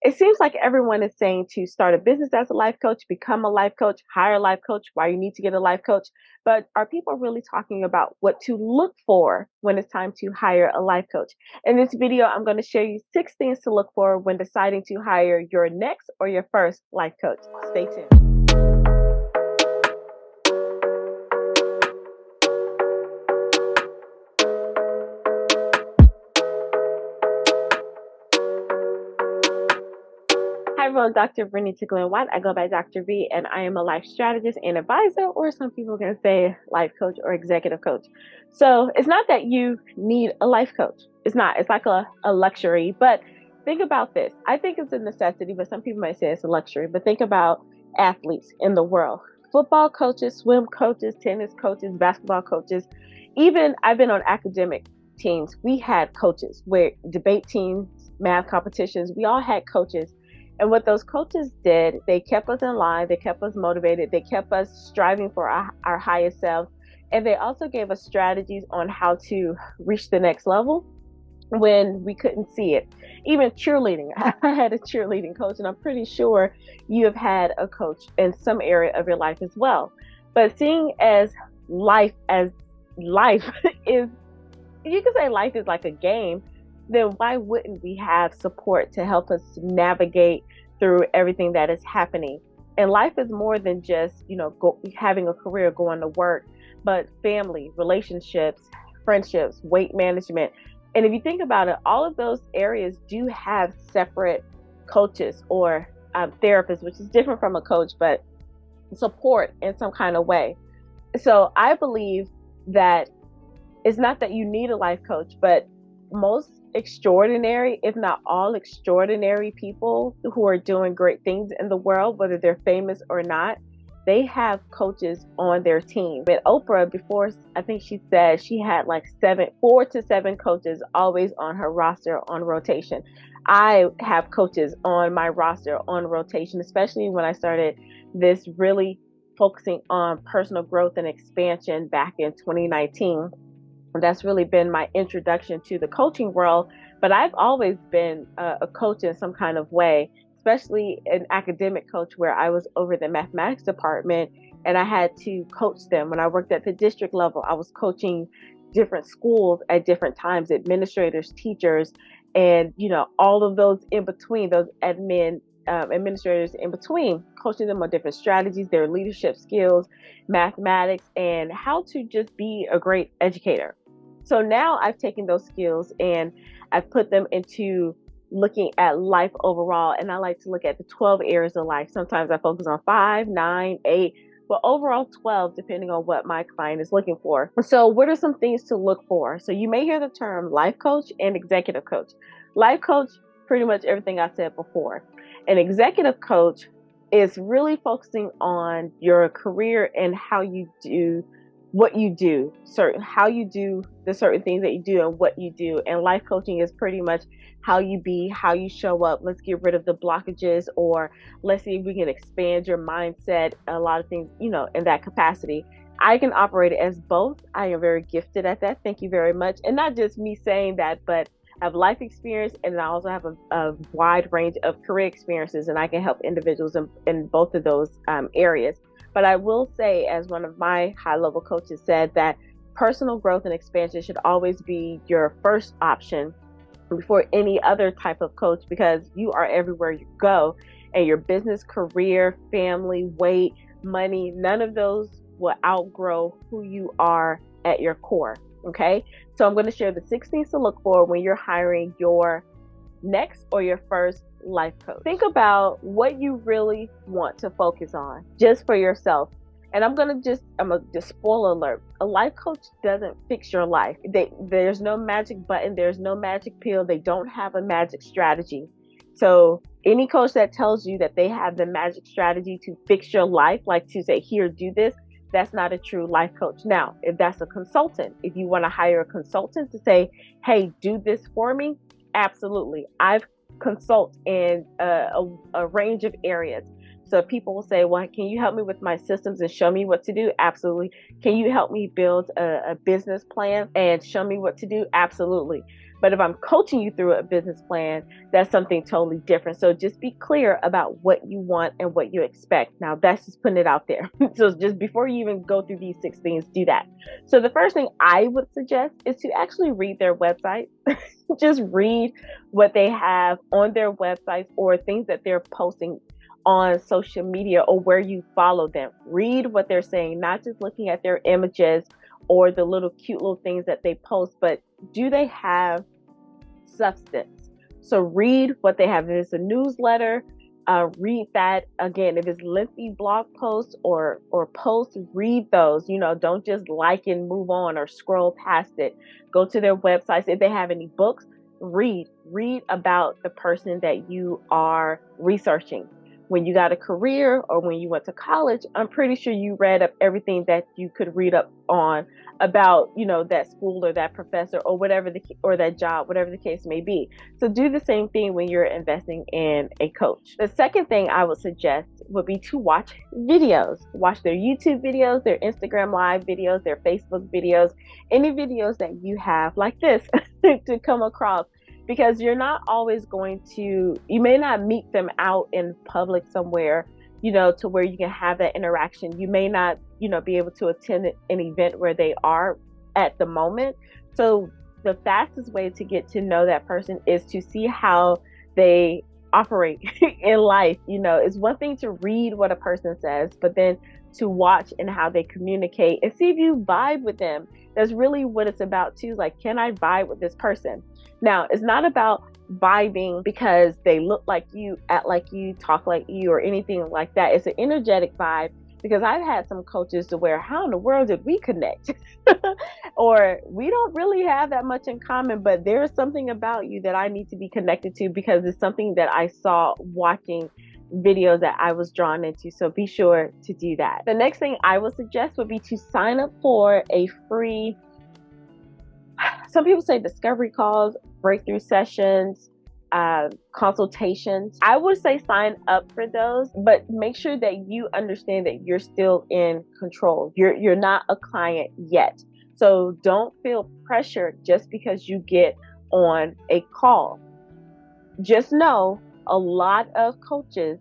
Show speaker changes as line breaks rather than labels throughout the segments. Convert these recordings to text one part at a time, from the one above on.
It seems like everyone is saying to start a business as a life coach, become a life coach, hire a life coach, why you need to get a life coach. But are people really talking about what to look for when it's time to hire a life coach? In this video, I'm going to show you 6 things to look for when deciding to hire your next or your first life coach. Stay tuned. Hi everyone, Dr. Vernita Glenn White. I go by Dr. V, and I am a life strategist and advisor, or some people can say life coach or executive coach. So it's not that you need a life coach. It's not. It's like a luxury. But think about this. I think it's a necessity, but some people might say it's a luxury. But think about athletes in the world. Football coaches, swim coaches, tennis coaches, basketball coaches. Even I've been on academic teams. We had coaches where debate teams, math competitions, we all had coaches. And what those coaches did, they kept us in line, they kept us motivated, they kept us striving for our highest self. And they also gave us strategies on how to reach the next level when we couldn't see it. Even cheerleading. I had a cheerleading coach, and I'm pretty sure you have had a coach in some area of your life as well. But seeing as life is, you can say life is like a game, then why wouldn't we have support to help us navigate through everything that is happening? And life is more than just, having a career, going to work, but family, relationships, friendships, weight management. And if you think about it, all of those areas do have separate coaches or therapists, which is different from a coach, but support in some kind of way. So I believe that it's not that you need a life coach, but most extraordinary, if not all extraordinary people who are doing great things in the world, whether they're famous or not, they have coaches on their team. And Oprah, before, I think she said she had like 4 to 7 coaches always on her roster on rotation. I have coaches on my roster on rotation, especially when I started this really focusing on personal growth and expansion back in 2019. That's really been my introduction to the coaching world. But I've always been a coach in some kind of way, especially an academic coach where I was over the mathematics department and I had to coach them. When I worked at the district level, I was coaching different schools at different times, administrators, teachers, and all of those in between, those administrators in between, coaching them on different strategies, their leadership skills, mathematics, and how to just be a great educator. So now I've taken those skills and I've put them into looking at life overall. And I like to look at the 12 areas of life. Sometimes I focus on 5, 9, 8, but overall 12, depending on what my client is looking for. So what are some things to look for? So you may hear the term life coach and executive coach. Life coach, pretty much everything I said before. An executive coach is really focusing on your career and how you do what you do, how you do the certain things that you do and what you do. And life coaching is pretty much how you be, how you show up. Let's get rid of the blockages, or let's see if we can expand your mindset. A lot of things, in that capacity. I can operate as both. I am very gifted at that. Thank you very much. And not just me saying that, but I have life experience, and I also have a wide range of career experiences, and I can help individuals in both of those areas. But I will say, as one of my high-level coaches said, that personal growth and expansion should always be your first option before any other type of coach, because you are everywhere you go, and your business, career, family, weight, money, none of those will outgrow who you are at your core. Okay, so I'm going to share the 6 things to look for when you're hiring your next or your first life coach. Think about what you really want to focus on just for yourself. And I'm gonna just spoiler alert. A life coach doesn't fix your life. There's no magic button. There's no magic pill. They don't have a magic strategy. So any coach that tells you that they have the magic strategy to fix your life, like to say, here, do this, that's not a true life coach. Now, if that's a consultant, if you want to hire a consultant to say, hey, do this for me, absolutely. I've consult in a range of areas. So people will say, well, can you help me with my systems and show me what to do? Absolutely. Can you help me build a business plan and show me what to do? Absolutely. But if I'm coaching you through a business plan, that's something totally different. So just be clear about what you want and what you expect. Now, that's just putting it out there. So just before you even go through these 6 things, do that. So the first thing I would suggest is to actually read their website. Just read what they have on their websites or things that they're posting on social media or where you follow them. Read what they're saying, not just looking at their images or the little cute little things that they post, but do they have substance? So read what they have. If it's a newsletter, read that. Again, if it's lengthy blog posts or posts, read those. Don't just like and move on or scroll past it. Go to their websites. If they have any books, read about the person that you are researching. When you got a career or when you went to college, I'm pretty sure you read up everything that you could read up on about, that school or that professor or whatever or that job, whatever the case may be. So do the same thing when you're investing in a coach. The second thing I would suggest would be to watch videos. Watch their YouTube videos, their Instagram live videos, their Facebook videos, any videos that you have like this to come across. Because you're not always you may not meet them out in public somewhere, to where you can have that interaction. You may not, be able to attend an event where they are at the moment. So the fastest way to get to know that person is to see how they operate in life. It's one thing to read what a person says, but then to watch and how they communicate and see if you vibe with them. That's really what it's about too. Like, can I vibe with this person? Now, it's not about vibing because they look like you, act like you, talk like you, or anything like that. It's an energetic vibe, because I've had some coaches to where, how in the world did we connect? Or we don't really have that much in common, but there's something about you that I need to be connected to because it's something that I saw watching videos that I was drawn into. So be sure to do that. The next thing I would suggest would be to sign up for a free, some people say discovery calls, breakthrough sessions, consultations. I would say sign up for those, but make sure that you understand that you're still in control. You're not a client yet. So don't feel pressured just because you get on a call. Just know a lot of coaches,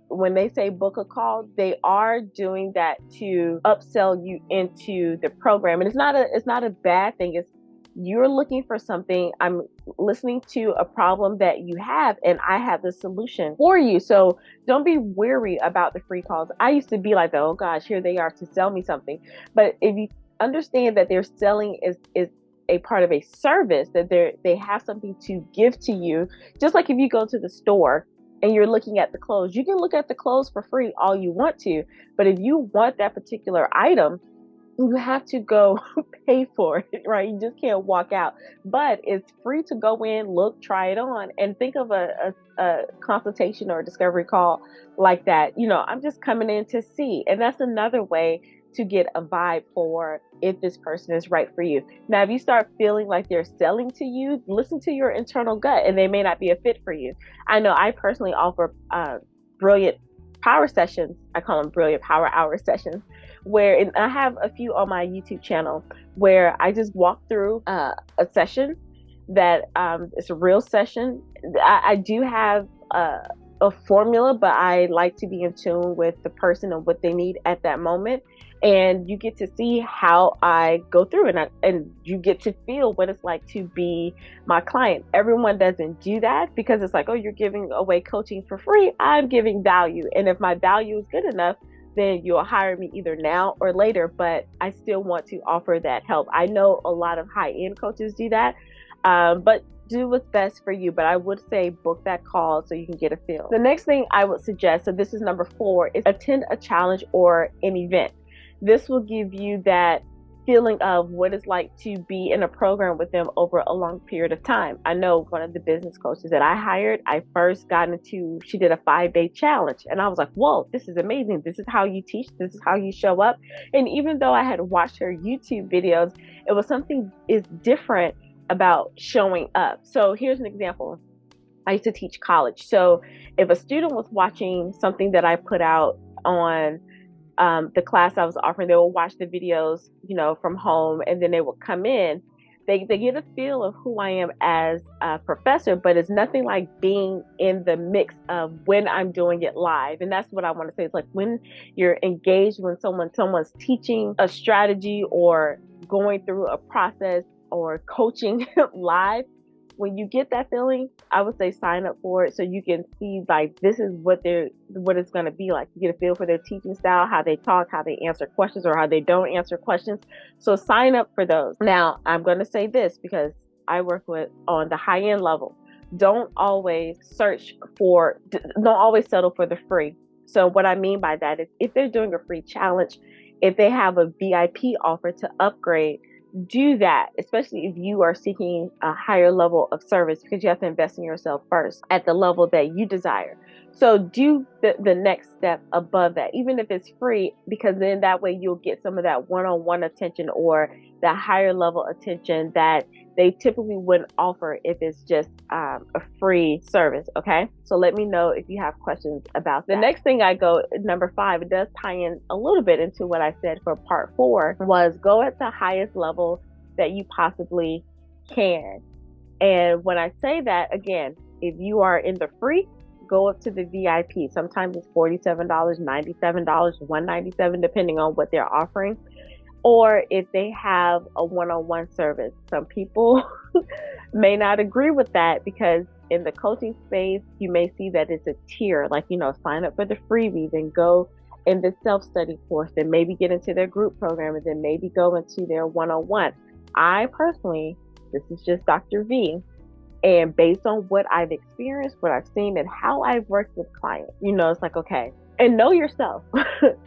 when they say book a call, they are doing that to upsell you into the program. And it's not a bad thing. It's, you're looking for something. I'm listening to a problem that you have, and I have the solution for you. So don't be weary about the free calls. I used to be like, oh gosh, here they are to sell me something. But if you understand that their selling is a part of a service, that they have something to give to you, just like if you go to the store and you're looking at the clothes, you can look at the clothes for free all you want to. But if you want that particular item, you have to go pay for it, right? You just can't walk out. But it's free to go in, look, try it on, and think of a consultation or a discovery call like that. I'm just coming in to see. And that's another way to get a vibe for if this person is right for you. Now, if you start feeling like they're selling to you, listen to your internal gut, and they may not be a fit for you. I know I personally offer brilliant power sessions. I call them brilliant power hour sessions, where, and I have a few on my YouTube channel, where I just walk through a session that it's a real session. I do have a formula, but I like to be in tune with the person and what they need at that moment. And you get to see how I go through it, and you get to feel what it's like to be my client. Everyone doesn't do that because it's like, oh, you're giving away coaching for free. I'm giving value. And if my value is good enough, then you'll hire me either now or later, but I still want to offer that help. I know a lot of high-end coaches do that, but do what's best for you. But I would say book that call so you can get a feel. The next thing I would suggest, so this is number 4, is attend a challenge or an event. This will give you that feeling of what it's like to be in a program with them over a long period of time. I know one of the business coaches that I hired, I first got into, she did a 5-day challenge, and I was like, whoa, this is amazing. This is how you teach. This is how you show up. And even though I had watched her YouTube videos, it was something is different about showing up. So here's an example. I used to teach college. So if a student was watching something that I put out on the class I was offering, they would watch the videos, from home, and then they would come in. they get a feel of who I am as a professor, but it's nothing like being in the mix of when I'm doing it live. And that's what I want to say. It's like when you're engaged, when someone's teaching a strategy or going through a process or coaching live, when you get that feeling, I would say sign up for it so you can see like this is what it's going to be like. You get a feel for their teaching style, how they talk, how they answer questions, or how they don't answer questions. So sign up for those. Now, I'm going to say this because I work with on the high end level. Don't always settle for the free. So what I mean by that is if they're doing a free challenge, if they have a VIP offer to upgrade, do that, especially if you are seeking a higher level of service, because you have to invest in yourself first at the level that you desire. So do the next step above that, even if it's free, because then that way you'll get some of that one-on-one attention or that higher level attention that they typically wouldn't offer if it's just a free service. Okay, so let me know if you have questions about that. The next thing I go, number 5, it does tie in a little bit into what I said for part 4, was go at the highest level that you possibly can. And when I say that, again, if you are in the free, go up to the VIP. Sometimes it's $47, $97, $197, depending on what they're offering. Or if they have a one-on-one service. Some people may not agree with that because in the coaching space, you may see that it's a tier, like, sign up for the freebie, then go in the self-study course, then maybe get into their group program, and then maybe go into their one-on-one. I personally, this is just Dr. V, and based on what I've experienced, what I've seen, and how I've worked with clients, it's like, okay, and know yourself.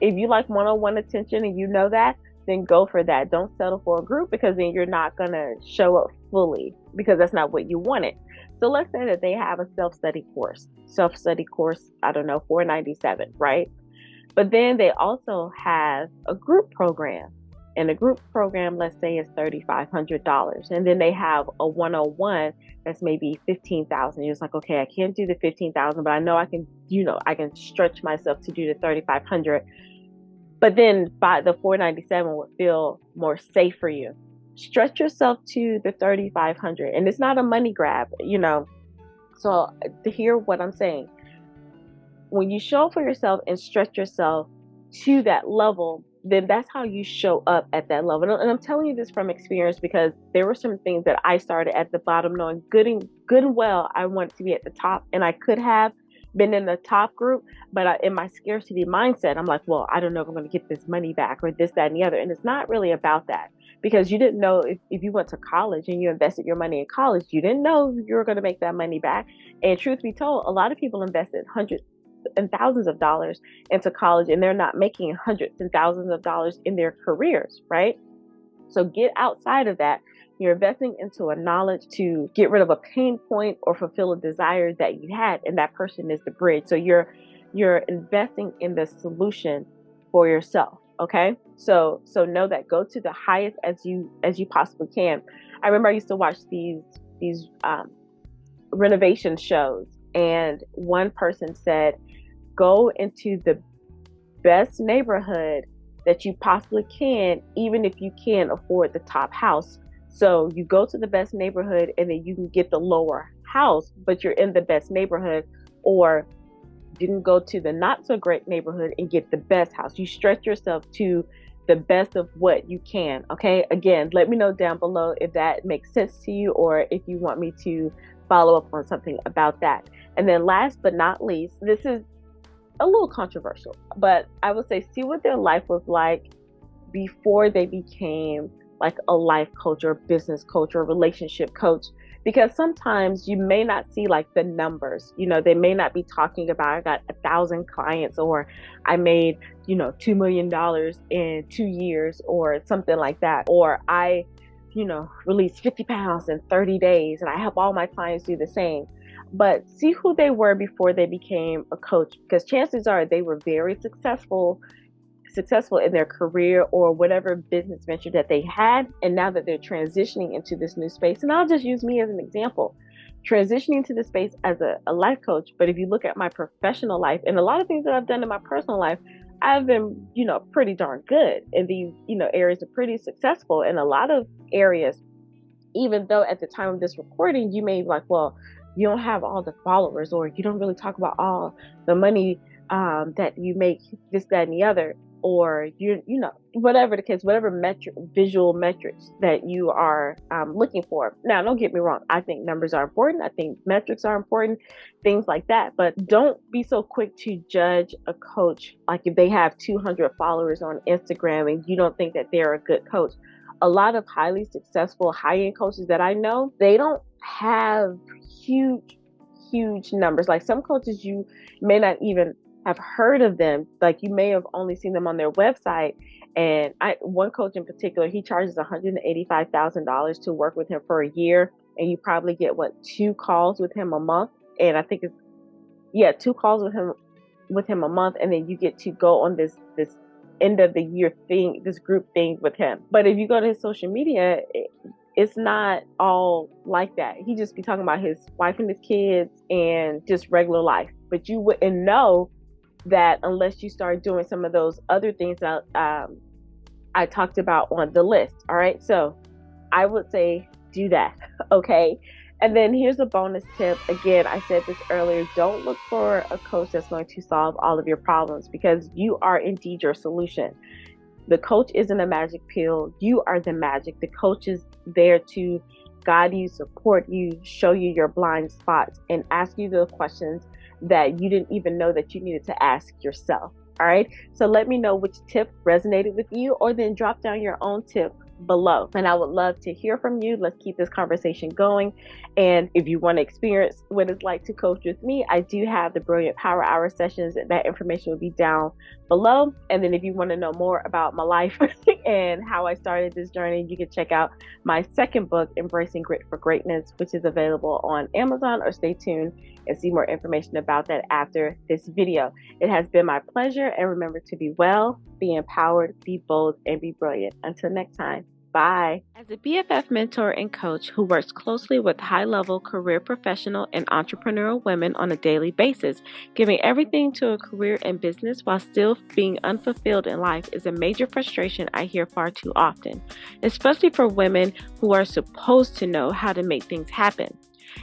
If you like one-on-one attention and you know that, then go for that. Don't settle for a group, because then you're not going to show up fully, because that's not what you wanted. So let's say that they have a self-study course, I don't know, $497, right? But then they also have a group program. And a group program, let's say, is $3,500. And then they have a one-on-one that's maybe $15,000. You're just like, okay, I can't do the $15,000, but I know I can, I can stretch myself to do the $3,500. But then by the $497 would feel more safe for you. Stretch yourself to the $3,500, and it's not a money grab, So to hear what I'm saying, when you show up for yourself and stretch yourself to that level, then that's how you show up at that level. And I'm telling you this from experience, because there were some things that I started at the bottom, knowing good and well I wanted to be at the top, and I could have been in the top group, but in my scarcity mindset, I'm like, well, I don't know if I'm going to get this money back or this, that, and the other. And it's not really about that, because you didn't know if you went to college and you invested your money in college, you didn't know you were going to make that money back. And truth be told, a lot of people invested hundreds and thousands of dollars into college, and they're not making hundreds and thousands of dollars in their careers, right? So get outside of that. You're investing into a knowledge to get rid of a pain point or fulfill a desire that you had, and that person is the bridge. So you're investing in the solution for yourself. Okay, so know that. Go to the highest as you possibly can. I remember I used to watch these renovation shows, and one person said, go into the best neighborhood that you possibly can, even if you can't afford the top house. So you go to the best neighborhood, and then you can get the lower house, but you're in the best neighborhood. Or you can go to the not so great neighborhood and get the best house. You stretch yourself to the best of what you can. Okay. Again, let me know down below if that makes sense to you, or if you want me to follow up on something about that. And then last but not least, this is a little controversial, but I would say, see what their life was like before they became like a life coach or business coach or relationship coach. Because sometimes you may not see like the numbers, they may not be talking about, I got 1,000 clients, or I made, $2 million in 2 years, or something like that. Or I, released 50 pounds in 30 days, and I help all my clients do the same. But see who they were before they became a coach, because chances are they were very successful in their career or whatever business venture that they had. And now that they're transitioning into this new space, and I'll just use me as an example, transitioning to this space as a life coach. But if you look at my professional life and a lot of things that I've done in my personal life, I've been, pretty darn good in these, areas, are pretty successful in a lot of areas. even though at the time of this recording, you may be like, well, you don't have all the followers, or you don't really talk about all the money that you make, this, that, and the other, or you know, whatever the case, whatever visual metrics that you are looking for. Now, don't get me wrong. I think numbers are important. I think metrics are important, things like that. But don't be so quick to judge a coach. Like if they have 200 followers on Instagram and you don't think that they're a good coach. A lot of highly successful high-end coaches that I know, they don't have huge numbers. Like some coaches, you may not even have heard of them. Like you may have only seen them on their website. And one coach in particular, he charges $185,000 to work with him for a year, and you probably get 2 calls with him a month. And I think it's 2 calls with him a month, and then you get to go on this end of the year thing, this group thing with him. But if you go to his social media, it's not all like that. He just be talking about his wife and his kids and just regular life. But you wouldn't know that unless you start doing some of those other things that I talked about on the list. All right. So I would say do that. Okay. And then here's a bonus tip. Again, I said this earlier. Don't look for a coach that's going to solve all of your problems, because you are indeed your solution. The coach isn't a magic pill. You are the magic. The coach is there to guide you, support you, show you your blind spots, and ask you the questions that you didn't even know that you needed to ask yourself. All right. So let me know which tip resonated with you, or then drop down your own tip below. And I would love to hear from you. Let's keep this conversation going. And if you want to experience what it's like to coach with me, I do have the Brilliant Power Hour sessions. That information will be down below. And then if you want to know more about my life and how I started this journey, you can check out my second book, Embracing Grit for Greatness, which is available on Amazon, or stay tuned and see more information about that after this video. It has been my pleasure, and remember to be well, be empowered, be bold, and be brilliant. Until next time, bye. As a BFF mentor and coach who works closely with high-level career professional and entrepreneurial women on a daily basis, giving everything to a career and business while still being unfulfilled in life is a major frustration I hear far too often, especially for women who are supposed to know how to make things happen.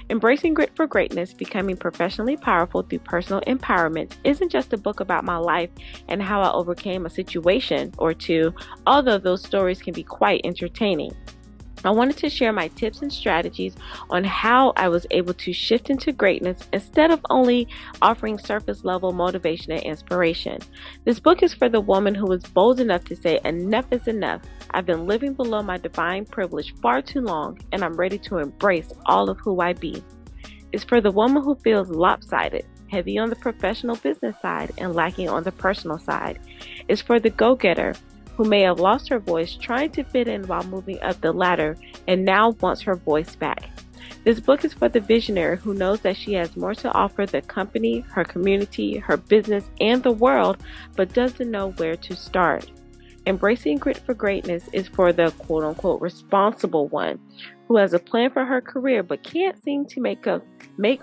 Embracing Grit for Greatness, Becoming Professionally Powerful Through Personal Empowerment isn't just a book about my life and how I overcame a situation or two, although those stories can be quite entertaining. I wanted to share my tips and strategies on how I was able to shift into greatness instead of only offering surface level motivation and inspiration. This book is for the woman who is bold enough to say enough is enough. I've been living below my divine privilege far too long, and I'm ready to embrace all of who I be. It's for the woman who feels lopsided, heavy on the professional business side and lacking on the personal side. It's for the go-getter who may have lost her voice trying to fit in while moving up the ladder and now wants her voice back. This book is for the visionary who knows that she has more to offer the company, her community, her business, and the world, but doesn't know where to start. Embracing Grit for Greatness is for the quote-unquote responsible one who has a plan for her career but can't seem to make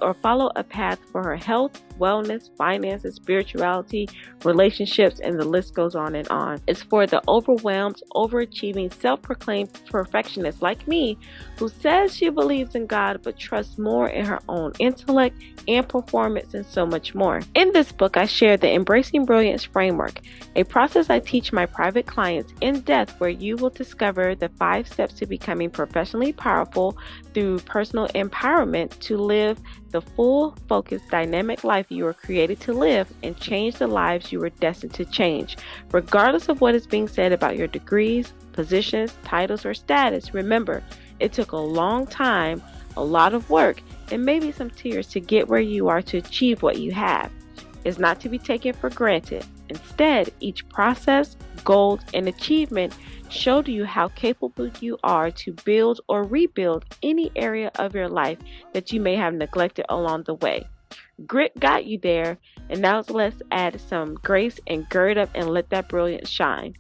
or follow a path for her health, wellness, finances, spirituality, relationships, and the list goes on and on. It's for the overwhelmed, overachieving, self-proclaimed perfectionist like me who says she believes in God but trusts more in her own intellect and performance and so much more. In this book, I share the Embracing Brilliance framework, a process I teach my private clients in depth where you will discover the 5 steps to becoming professionally powerful through personal empowerment to live the full, focused, dynamic life you were created to live and change the lives you were destined to change. Regardless of what is being said about your degrees, positions, titles, or status, remember, it took a long time, a lot of work, and maybe some tears to get where you are to achieve what you have. It's not to be taken for granted. Instead, each process, goal, and achievement showed you how capable you are to build or rebuild any area of your life that you may have neglected along the way. Grit got you there, and now let's add some grace and gird up and let that brilliance shine.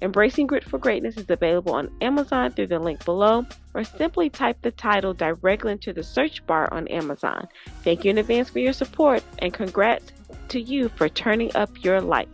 Embracing Grit for Greatness is available on Amazon through the link below, or simply type the title directly into the search bar on Amazon. Thank you in advance for your support, and congrats to you for turning up your light.